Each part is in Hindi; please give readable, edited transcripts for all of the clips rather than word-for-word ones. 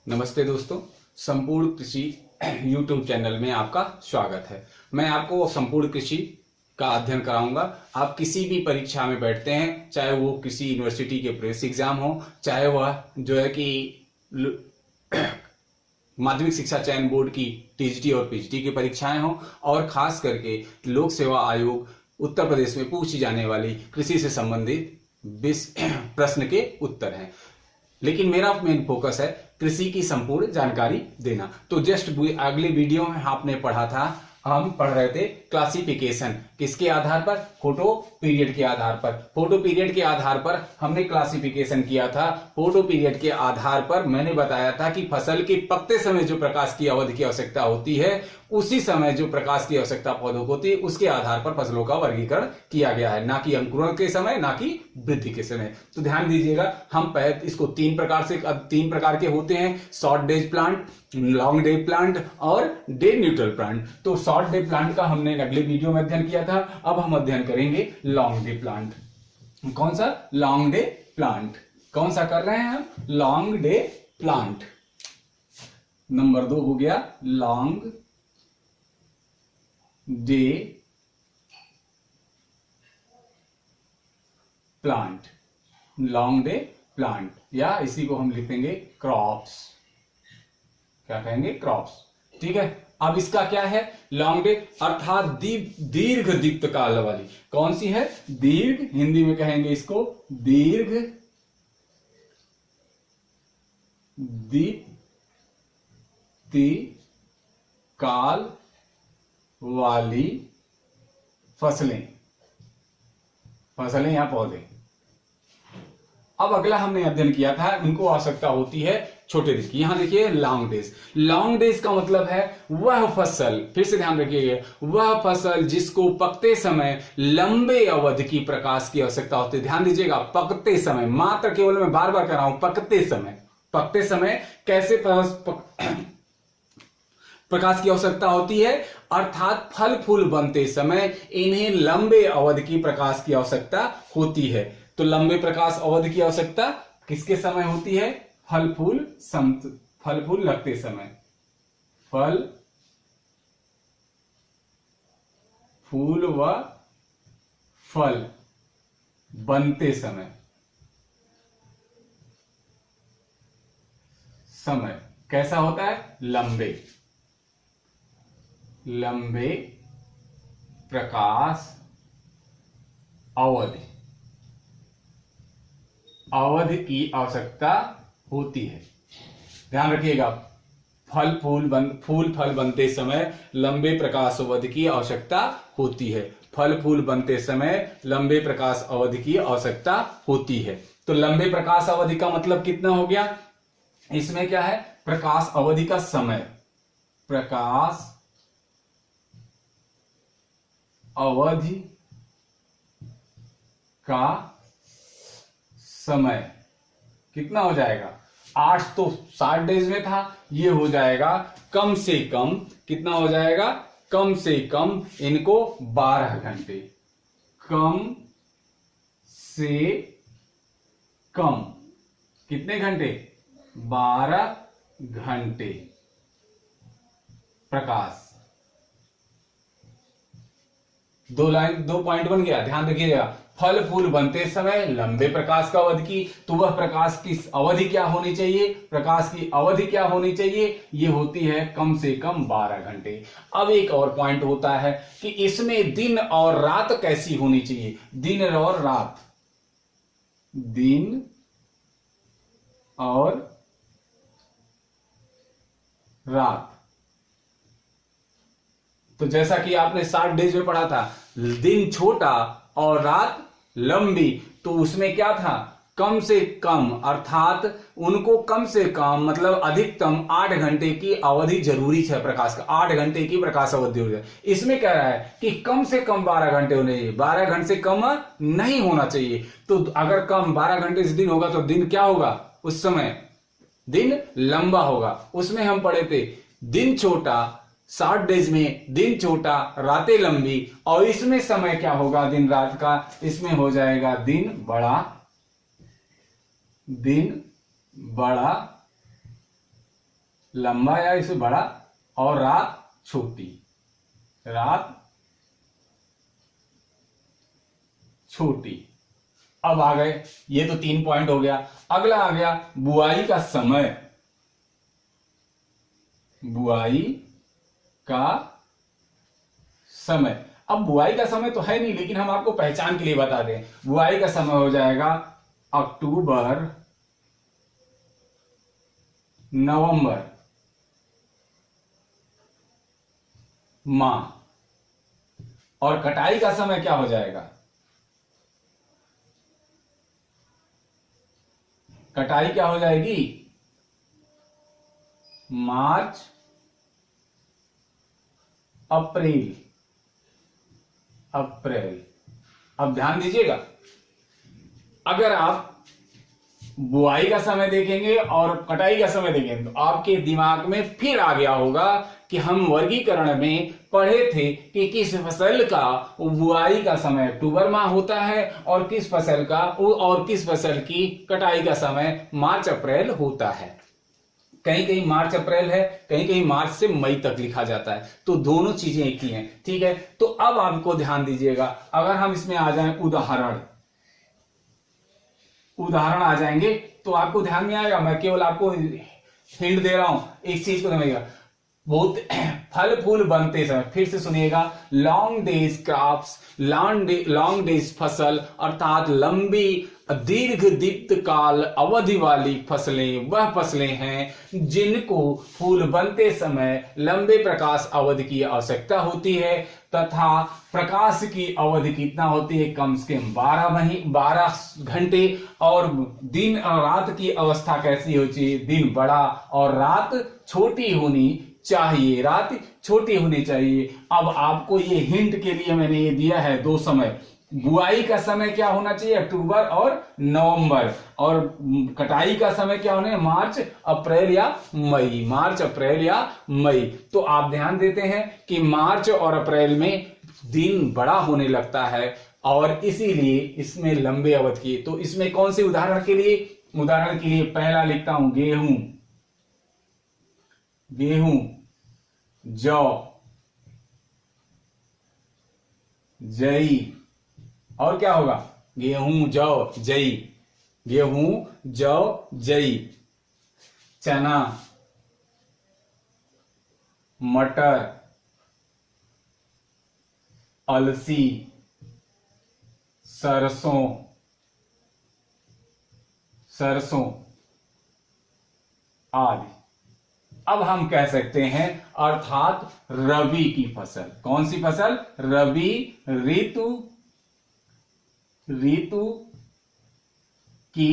नमस्ते दोस्तों, संपूर्ण कृषि यूट्यूब चैनल में आपका स्वागत है। मैं आपको संपूर्ण कृषि का अध्ययन कराऊंगा। आप किसी भी परीक्षा में बैठते हैं, चाहे वो किसी यूनिवर्सिटी के प्रवेश एग्जाम हो, चाहे वह जो है कि माध्यमिक शिक्षा चयन बोर्ड की टीजीटी और पीजीटी की परीक्षाएं हो, और खास करके लोक सेवा आयोग उत्तर प्रदेश में पूछी जाने वाली कृषि से संबंधित 20 प्रश्न के उत्तर हैं। लेकिन मेरा मेन फोकस है कृषि की संपूर्ण जानकारी देना। तो जस्ट अगले वीडियो में आपने पढ़ा था, हम पढ़ रहे थे क्लासिफिकेशन किसके आधार पर, फोटो पीरियड के आधार पर। फोटो पीरियड के आधार पर हमने क्लासिफिकेशन किया था। फोटो पीरियड के आधार पर मैंने बताया था कि फसल के पकते समय जो प्रकाश की अवधि की आवश्यकता होती है, उसी समय जो प्रकाश की आवश्यकता पौधों को होती है, उसके आधार पर फसलों का वर्गीकरण किया गया है, ना कि अंकुरण के समय, ना कि वृद्धि के समय। तो ध्यान दीजिएगा, हम इसको तीन प्रकार के होते हैं: short days plant, long day plant और डे न्यूट्रल प्लांट। तो शॉर्ट डे प्लांट का हमने अगले वीडियो में अध्ययन किया था। अब हम अध्ययन करेंगे लॉन्ग डे प्लांट। कौन सा? Long day plant. कौन सा कर रहे हैं हम? Long day plant. नंबर 2 हो गया long day plant. Long day plant, या इसी को हम लिखेंगे क्रॉप्स। क्या कहेंगे? क्रॉप्स। ठीक है। अब इसका क्या है? लॉन्ग डे अर्थात दीर्घ दीप्त काल वाली। कौन सी है? दीर्घ, हिंदी में कहेंगे इसको दीर्घ दीप्ति काल वाली फसलें या पौधे। अब अगला हमने अध्ययन किया था, उनको आवश्यकता होती है छोटे डेज की। यहां देखिए लॉन्ग डेज। लॉन्ग डेज का मतलब है वह फसल, फिर से ध्यान रखिएगा, वह फसल जिसको पकते समय लंबे अवधि की प्रकाश की आवश्यकता होती है। ध्यान दीजिएगा, पकते समय, मात्र केवल मैं बार बार कह रहा हूं, पकते समय। पकते समय कैसे प्रकाश की आवश्यकता होती है? अर्थात फल फूल बनते समय इन्हें लंबे अवधि की प्रकाश की आवश्यकता होती है। तो लंबे प्रकाश अवधि की आवश्यकता किसके समय होती है? फल फूल लगते समय, फल फूल व फल बनते समय कैसा होता है? लंबे प्रकाश अवधि की आवश्यकता होती है। ध्यान रखिएगा, फूल फल बनते समय लंबे प्रकाश अवधि की आवश्यकता होती है। फल फूल बनते समय लंबे प्रकाश अवधि की आवश्यकता होती है। तो लंबे प्रकाश अवधि का मतलब कितना हो गया? इसमें क्या है? प्रकाश अवधि का समय, प्रकाश अवधि का समय कितना हो जाएगा? 8 तो 60 डेज में था, ये हो जाएगा कम से कम, कितना हो जाएगा? कम से कम इनको 12 घंटे। कम से कम कितने घंटे? 12 घंटे प्रकाश। 2 पॉइंट बन गया। ध्यान रखिएगा, फल फूल बनते समय लंबे प्रकाश का अवधि की, तो वह प्रकाश की अवधि क्या होनी चाहिए? प्रकाश की अवधि क्या होनी चाहिए? ये होती है कम से कम 12 घंटे। अब एक और पॉइंट होता है कि इसमें दिन और रात कैसी होनी चाहिए? दिन और रात, दिन और रात। तो जैसा कि आपने 60 डेज में पढ़ा था, दिन छोटा और रात लंबी, तो उसमें क्या था? कम से कम, अर्थात उनको कम से कम मतलब अधिकतम 8 घंटे की अवधि जरूरी है प्रकाश का। 8 घंटे की प्रकाश अवधि हो जाए। इसमें कह रहा है कि कम से कम 12 घंटे होने चाहिए, 12 घंटे से कम नहीं होना चाहिए। तो अगर कम 12 घंटे से दिन होगा तो दिन क्या होगा? उस समय दिन लंबा होगा। उसमें हम पढ़े थे दिन छोटा, 60 डेज में दिन छोटा, रातें लंबी, और इसमें समय क्या होगा दिन रात का? इसमें हो जाएगा दिन बड़ा लंबा या इससे बड़ा, और रात छोटी, रात छोटी। अब आ गए, ये तो 3 पॉइंट हो गया। अगला आ गया बुआई का समय। बुआई का समय, अब बुआई का समय तो है नहीं, लेकिन हम आपको पहचान के लिए बता दें। बुआई का समय हो जाएगा अक्टूबर नवंबर माह, और कटाई का समय क्या हो जाएगा? कटाई क्या हो जाएगी? मार्च अप्रैल, अप्रैल। अब ध्यान दीजिएगा, अगर आप बुआई का समय देखेंगे और कटाई का समय देखेंगे तो आपके दिमाग में फिर आ गया होगा कि हम वर्गीकरण में पढ़े थे कि किस फसल का बुआई का समय अक्टूबर माह होता है और किस फसल की कटाई का समय मार्च अप्रैल होता है। कहीं कहीं मार्च अप्रैल है, कहीं कहीं मार्च से मई तक लिखा जाता है, तो दोनों चीजें एक ही हैं। ठीक है, तो अब आपको ध्यान दीजिएगा, अगर हम इसमें आ जाएं उदाहरण आ जाएंगे तो आपको ध्यान में आएगा। मैं केवल आपको हिंट दे रहा हूं, एक चीज को समझिएगा। बहुत फल फूल बनते समय, फिर से सुनिएगा, long days crops, long days फसल अर्थात लंबी दीर्घ दीप्त काल अवधि वाली फसलें वह फसलें हैं जिनको फूल बनते समय लंबे प्रकाश अवधि की आवश्यकता होती है, तथा प्रकाश की अवधि कितना होती है? कम से कम 12 घंटे। और दिन और रात की अवस्था कैसी होती है? दिन बड़ा और रात छोटी होनी चाहिए, रात छोटी होनी चाहिए। अब आपको ये हिंट के लिए मैंने ये दिया है 2 समय। बुआई का समय क्या होना चाहिए? अक्टूबर और नवंबर, और कटाई का समय क्या होना है? मार्च अप्रैल या मई, मार्च अप्रैल या मई। तो आप ध्यान देते हैं कि मार्च और अप्रैल में दिन बड़ा होने लगता है और इसीलिए इसमें लंबे अवधि की। तो इसमें कौन से उदाहरण के लिए पहला लिखता हूं गेहूं, जौ, जई, और क्या होगा? गेहूं जौ जई, गेहूं जौ जई, चना, मटर, अलसी, सरसों आदि। अब हम कह सकते हैं अर्थात रबी की फसल। कौन सी फसल? रबी ऋतु की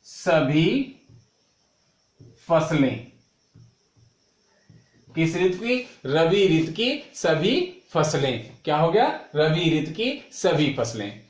सभी फसलें। किस ऋतु की? रबी ऋतु की सभी फसलें। क्या हो गया? रबी ऋतु की सभी फसलें।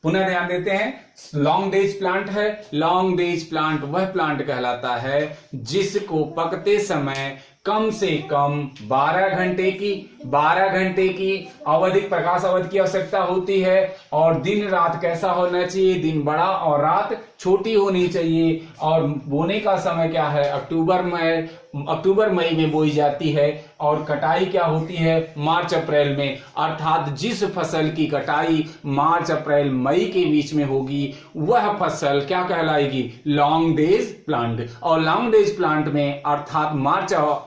पुनः ध्यान देते हैं, लॉन्ग डेज प्लांट है। लॉन्ग डेज प्लांट वह प्लांट कहलाता है जिसको पकते समय कम से कम 12 घंटे की आवधिक प्रकाश अवधि की आवश्यकता होती है, और दिन रात कैसा होना चाहिए? दिन बड़ा और रात छोटी होनी चाहिए। और बोने का समय क्या है? अक्टूबर मई में बोई जाती है, और कटाई क्या होती है? मार्च अप्रैल में। अर्थात जिस फसल की कटाई मार्च अप्रैल मई के बीच में होगी वह फसल क्या कहलाएगी? Long days plant. और लॉन्ग डेज प्लांट में अर्थात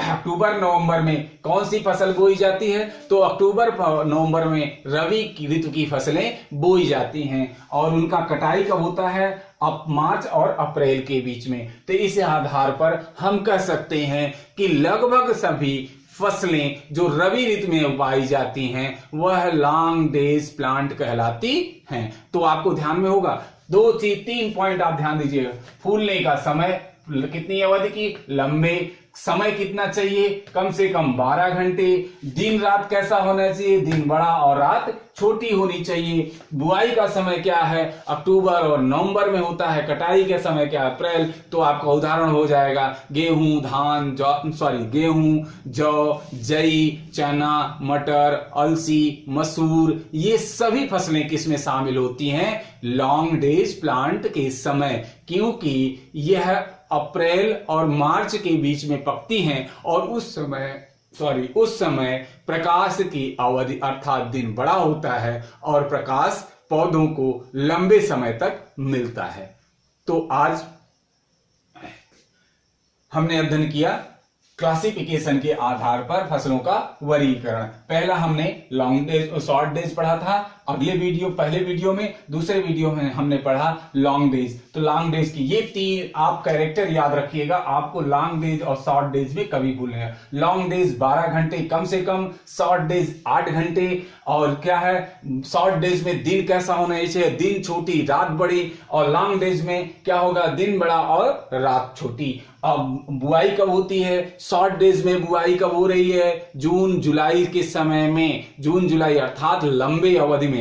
अक्टूबर नवंबर में कौन सी फसल बोई जाती है? तो अक्टूबर नवंबर में रबी ऋतु की फसलें बोई जाती हैं, और उनका कटाई कब होता है? मार्च और अप्रैल के बीच में। तो इस आधार पर हम कह सकते हैं कि लगभग सभी फसलें जो रबी ऋतु में उगाई जाती हैं वह लॉन्ग डेज प्लांट कहलाती हैं। तो आपको ध्यान में होगा 3 पॉइंट आप ध्यान दीजिएगा। फूलने का समय कितनी अवधि की? लंबे। समय कितना चाहिए? कम से कम 12 घंटे। दिन रात कैसा होना चाहिए? दिन बड़ा और रात छोटी होनी चाहिए। बुआई का समय क्या है? अक्टूबर और नवंबर में होता है। कटाई के समय क्या? अप्रैल। तो आपका उदाहरण हो जाएगा गेहूं, जौ, जई, चना, मटर, अलसी, मसूर। ये सभी फसलें किसमें शामिल होती हैं? लॉन्ग डेज प्लांट के समय, क्योंकि यह अप्रैल और मार्च के बीच में पकती हैं और उस समय प्रकाश की अवधि अर्थात दिन बड़ा होता है और प्रकाश पौधों को लंबे समय तक मिलता है। तो आज हमने अध्ययन किया क्लासिफिकेशन के आधार पर फसलों का वर्गीकरण। पहला हमने लॉन्ग डेज और शॉर्ट डेज पढ़ा था पहले वीडियो में। दूसरे वीडियो में हमने पढ़ा लॉन्ग डेज। तो लॉन्ग डेज की ये 3 आप कैरेक्टर याद रखिएगा, आपको लॉन्ग डेज और शॉर्ट डेज में कभी भूलना। लॉन्ग डेज 12 घंटे कम से कम, शॉर्ट डेज 8 घंटे। और क्या है, शॉर्ट डेज में दिन कैसा होना चाहिए, दिन छोटी रात बड़ी, और लॉन्ग डेज में क्या होगा, दिन बड़ा और रात छोटी। अब बुआई कब होती है, शॉर्ट डेज में बुआई कब हो रही है, जून जुलाई के समय में। जून जुलाई अर्थात लंबे अवधि में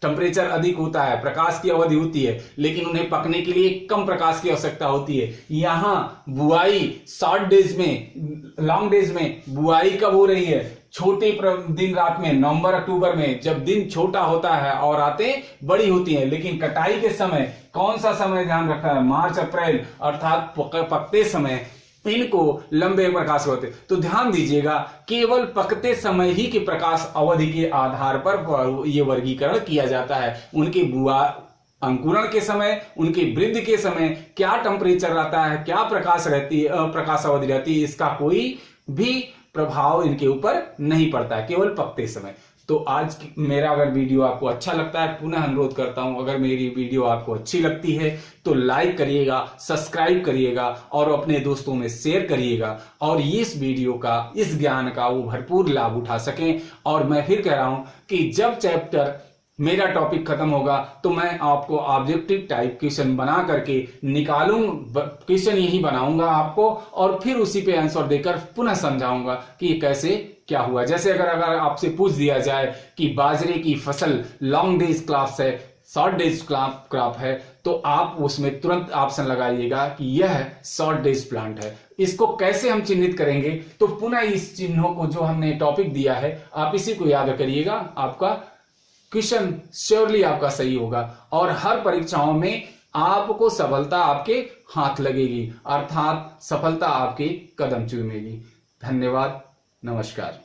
टेम्परेचर अधिक होता है, प्रकाश की अवधि होती है, लेकिन उन्हें पकने के लिए कम प्रकाश की आवश्यकता होती है। यहां बुआई शॉर्ट डेज में, लॉन्ग डेज में बुआई कब हो रही है, छोटे दिन रात में, नवंबर अक्टूबर में, जब दिन छोटा होता है और रातें बड़ी होती हैं। लेकिन कटाई के समय कौन सा समय ध्यान रखना है, मार्च अप्रैल अर्थात पकते समय इनको लंबे प्रकाश होते। तो ध्यान दीजिएगा, केवल पकते समय ही के प्रकाश अवधि के आधार पर यह वर्गीकरण किया जाता है। उनके अंकुरण के समय, उनके वृद्धि के समय क्या टेम्परेचर रहता है, क्या प्रकाश अवधि रहती है, इसका कोई भी प्रभाव इनके ऊपर नहीं पड़ता है, केवल पकते समय। तो आज मेरा अगर वीडियो आपको अच्छा लगता है, पुनः अनुरोध करता हूं, अगर मेरी वीडियो आपको अच्छी लगती है तो लाइक करिएगा, सब्सक्राइब करिएगा और अपने दोस्तों में शेयर करिएगा, और इस वीडियो का, इस ज्ञान का वो भरपूर लाभ उठा सकें। और मैं फिर कह रहा हूं कि जब चैप्टर मेरा टॉपिक खत्म होगा तो मैं आपको ऑब्जेक्टिव टाइप क्वेश्चन बना करके क्वेश्चन यही बनाऊंगा आपको, और फिर उसी पे आंसर देकर पुनः समझाऊंगा कि ये कैसे क्या हुआ। जैसे अगर आपसे पूछ दिया जाए कि बाजरे की फसल लॉन्ग डेज क्रॉप है, शॉर्ट डेज क्रॉप है, तो आप उसमें तुरंत ऑप्शन लगाइएगा कि यह शॉर्ट डेज प्लांट है। इसको कैसे हम चिन्हित करेंगे, तो पुनः इस चिन्हों को जो हमने टॉपिक दिया है आप इसी को याद करिएगा, आपका क्वेश्चन श्योरली आपका सही होगा और हर परीक्षाओं में आपको सफलता आपके हाथ लगेगी, अर्थात सफलता आपके कदम चूमेगी। धन्यवाद, नमस्कार।